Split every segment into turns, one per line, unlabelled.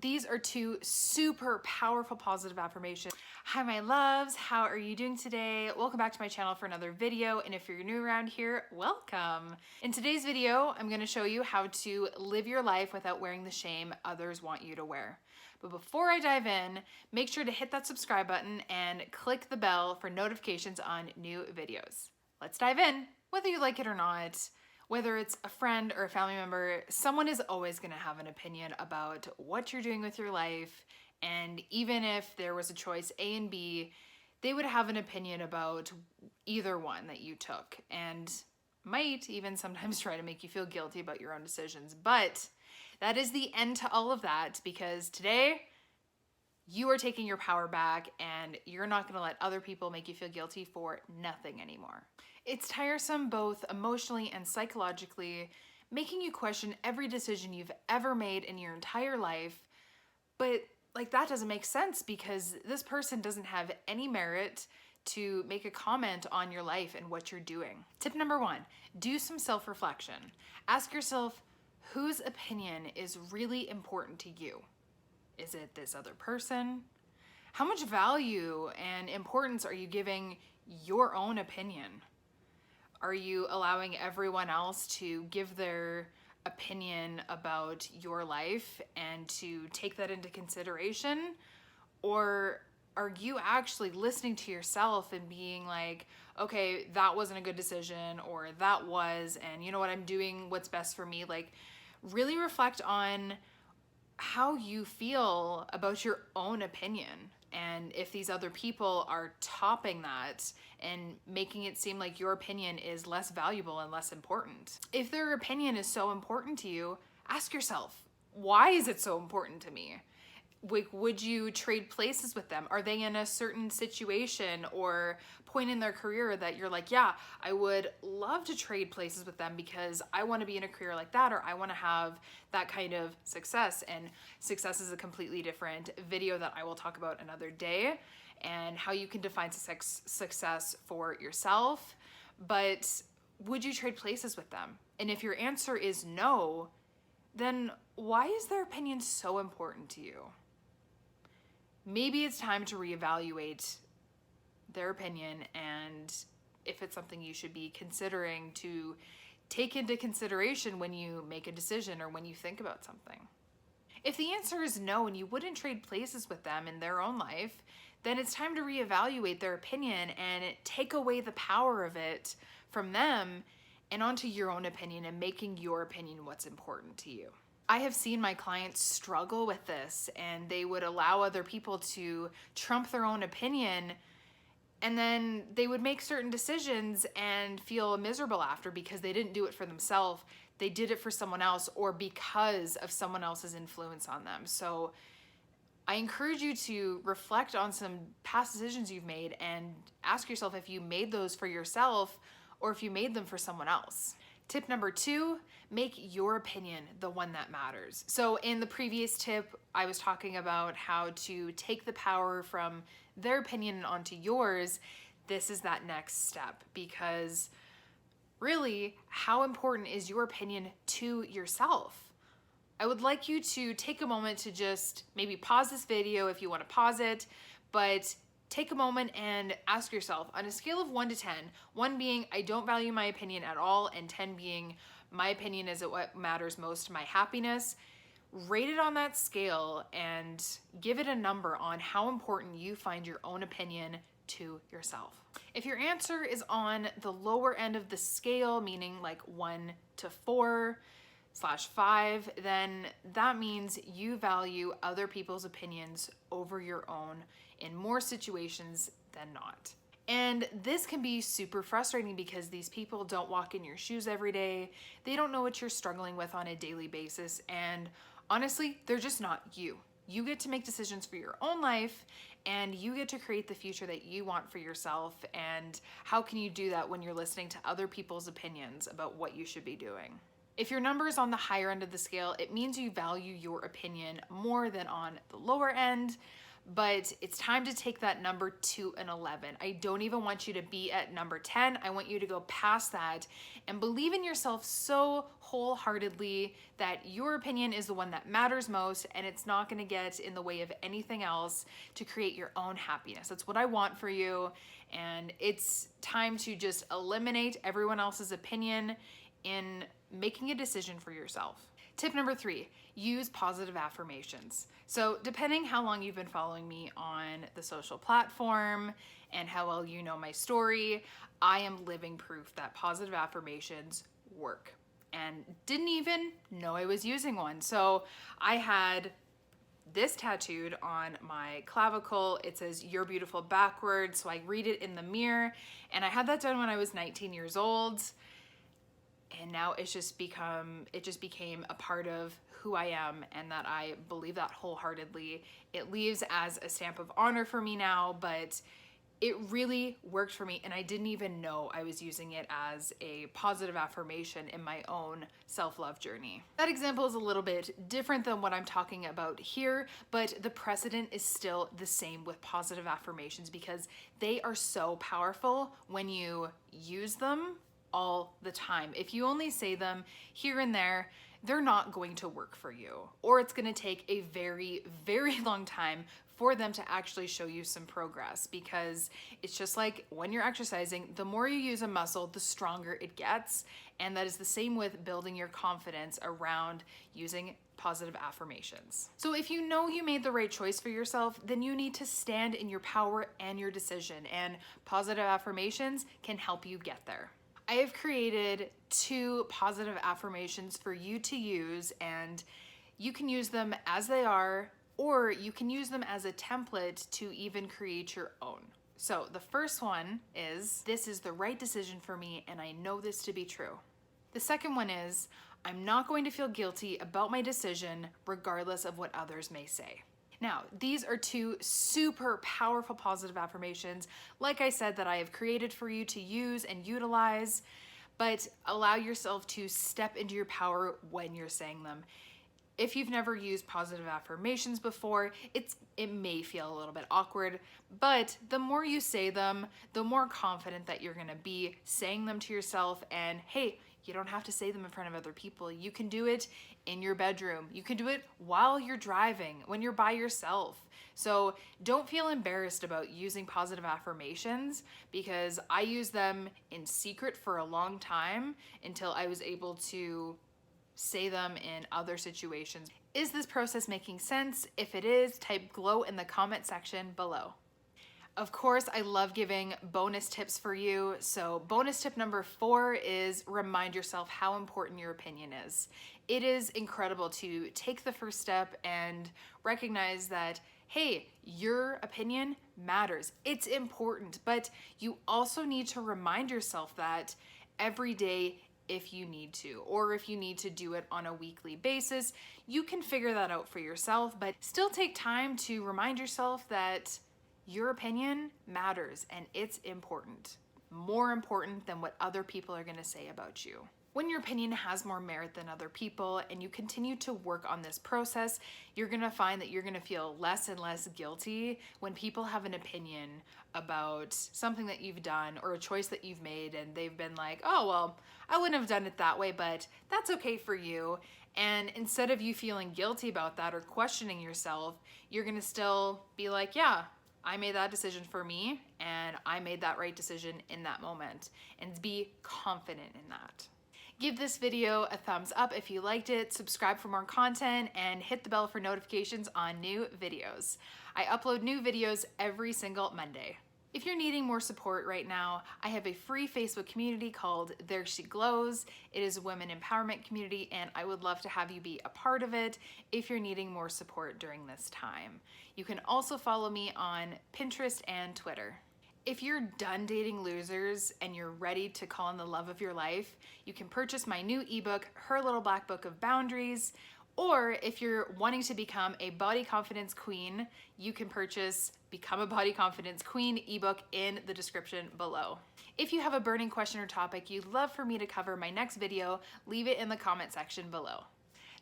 these are two super powerful positive affirmations. Hi, my loves. How are you doing today? Welcome back to my channel for another video. And if you're new around here, welcome. In today's video, I'm going to show you how to live your life without wearing the shame others want you to wear. But before I dive in, make sure to hit that subscribe button and click the bell for notifications on new videos. Let's dive in. Whether you like it or not, whether it's a friend or a family member, someone is always going to have an opinion about what you're doing with your life. And even if there was a choice A and B, they would have an opinion about either one that you took and might even sometimes try to make you feel guilty about your own decisions. But that is the end to all of that, because today you are taking your power back and you're not going to let other people make you feel guilty for nothing anymore. It's tiresome both emotionally and psychologically, making you question every decision you've ever made in your entire life. But that doesn't make sense, because this person doesn't have any merit to make a comment on your life and what you're doing. Tip number 1, do some self-reflection. Ask yourself, whose opinion is really important to you? Is it this other person? How much value and importance are you giving your own opinion? Are you allowing everyone else to give their opinion about your life and to take that into consideration? Or are you actually listening to yourself and being like, okay, that wasn't a good decision, or that was, and you know what, I'm doing what's best for me? Really reflect on how you feel about your own opinion, and if these other people are topping that and making it seem like your opinion is less valuable and less important. If their opinion is so important to you, ask yourself, why is it so important to me? Would you trade places with them? Are they in a certain situation or point in their career that you're like, yeah, I would love to trade places with them because I want to be in a career like that, or I want to have that kind of success? And success is a completely different video that I will talk about another day, and how you can define success for yourself. But would you trade places with them? And if your answer is no, then why is their opinion so important to you? Maybe it's time to reevaluate their opinion, and if it's something you should be considering to take into consideration when you make a decision or when you think about something. If the answer is no and you wouldn't trade places with them in their own life, then it's time to reevaluate their opinion and take away the power of it from them and onto your own opinion, and making your opinion what's important to you. I have seen my clients struggle with this, and they would allow other people to trump their own opinion, and then they would make certain decisions and feel miserable after because they didn't do it for themselves. They did it for someone else, or because of someone else's influence on them. So I encourage you to reflect on some past decisions you've made and ask yourself if you made those for yourself or if you made them for someone else. Tip number 2, make your opinion the one that matters. So in the previous tip, I was talking about how to take the power from their opinion onto yours. This is that next step, because really, how important is your opinion to yourself? I would like you to take a moment to just maybe pause this video if you want to pause it, but take a moment and ask yourself, on a scale of 1 to 10, 1 being I don't value my opinion at all, and 10 being my opinion is what matters most to my happiness, rate it on that scale and give it a number on how important you find your own opinion to yourself. If your answer is on the lower end of the scale, meaning 1 to 4/5, then that means you value other people's opinions over your own in more situations than not. And this can be super frustrating because these people don't walk in your shoes every day. They don't know what you're struggling with on a daily basis. And honestly, they're just not you. You get to make decisions for your own life, and you get to create the future that you want for yourself. And how can you do that when you're listening to other people's opinions about what you should be doing? If your number is on the higher end of the scale, it means you value your opinion more than on the lower end. but it's time to take that number to an 11. I don't even want you to be at number 10. I want you to go past that and believe in yourself so wholeheartedly that your opinion is the one that matters most, and it's not going to get in the way of anything else to create your own happiness. That's what I want for you, and it's time to just eliminate everyone else's opinion in making a decision for yourself. Tip number 3, use positive affirmations. So depending how long you've been following me on the social platform and how well you know my story, I am living proof that positive affirmations work, and didn't even know I was using one. So I had this tattooed on my clavicle. It says "You're beautiful" backwards, so I read it in the mirror, and I had that done when I was 19 years old. And now it just became a part of who I am, and that I believe that wholeheartedly. It leaves as a stamp of honor for me now, but it really worked for me, and I didn't even know I was using it as a positive affirmation in my own self-love journey. That example is a little bit different than what I'm talking about here, but the precedent is still the same with positive affirmations because they are so powerful when you use them all the time. If you only say them here and there, they're not going to work for you, or it's going to take a very, very long time for them to actually show you some progress, because it's just like when you're exercising, the more you use a muscle, the stronger it gets. And that is the same with building your confidence around using positive affirmations. So if you know you made the right choice for yourself, then you need to stand in your power and your decision, and positive affirmations can help you get there. I have created 2 positive affirmations for you to use, and you can use them as they are, or you can use them as a template to even create your own. So the first one is, "This is the right decision for me, and I know this to be true." The second one is, "I'm not going to feel guilty about my decision regardless of what others may say." Now, these are 2 super powerful positive affirmations, like I said, that I have created for you to use and utilize, but allow yourself to step into your power when you're saying them. If you've never used positive affirmations before, it may feel a little bit awkward, but the more you say them, the more confident that you're gonna be saying them to yourself. And hey, you don't have to say them in front of other people. You can do it in your bedroom. You can do it while you're driving, when you're by yourself. So don't feel embarrassed about using positive affirmations, because I used them in secret for a long time until I was able to say them in other situations. Is this process making sense? If it is, type glow in the comment section below. Of course, I love giving bonus tips for you. So bonus tip number 4 is remind yourself how important your opinion is. It is incredible to take the first step and recognize that, hey, your opinion matters. It's important, but you also need to remind yourself that every day if you need to, or if you need to do it on a weekly basis. You can figure that out for yourself, but still take time to remind yourself that your opinion matters and it's important, more important than what other people are going to say about you. When your opinion has more merit than other people and you continue to work on this process, you're going to find that you're going to feel less and less guilty when people have an opinion about something that you've done or a choice that you've made, and they've been like, "Oh, well, I wouldn't have done it that way, but that's okay for you." And instead of you feeling guilty about that or questioning yourself, you're going to still be like, "Yeah, I made that decision for me, and I made that right decision in that moment," and be confident in that. Give this video a thumbs up if you liked it, subscribe for more content, and hit the bell for notifications on new videos. I upload new videos every single Monday. If you're needing more support right now, I have a free Facebook community called There She Glows. It is a women empowerment community, and I would love to have you be a part of it if you're needing more support during this time. You can also follow me on Pinterest and Twitter. If you're done dating losers and you're ready to call in the love of your life, you can purchase my new ebook, Her Little Black Book of Boundaries. Or if you're wanting to become a body confidence queen, you can purchase Become a Body Confidence Queen ebook in the description below. If you have a burning question or topic you'd love for me to cover in my next video, leave it in the comment section below.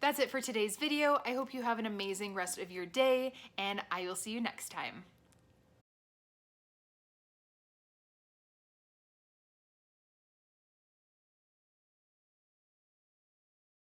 That's it for today's video. I hope you have an amazing rest of your day, and I will see you next time.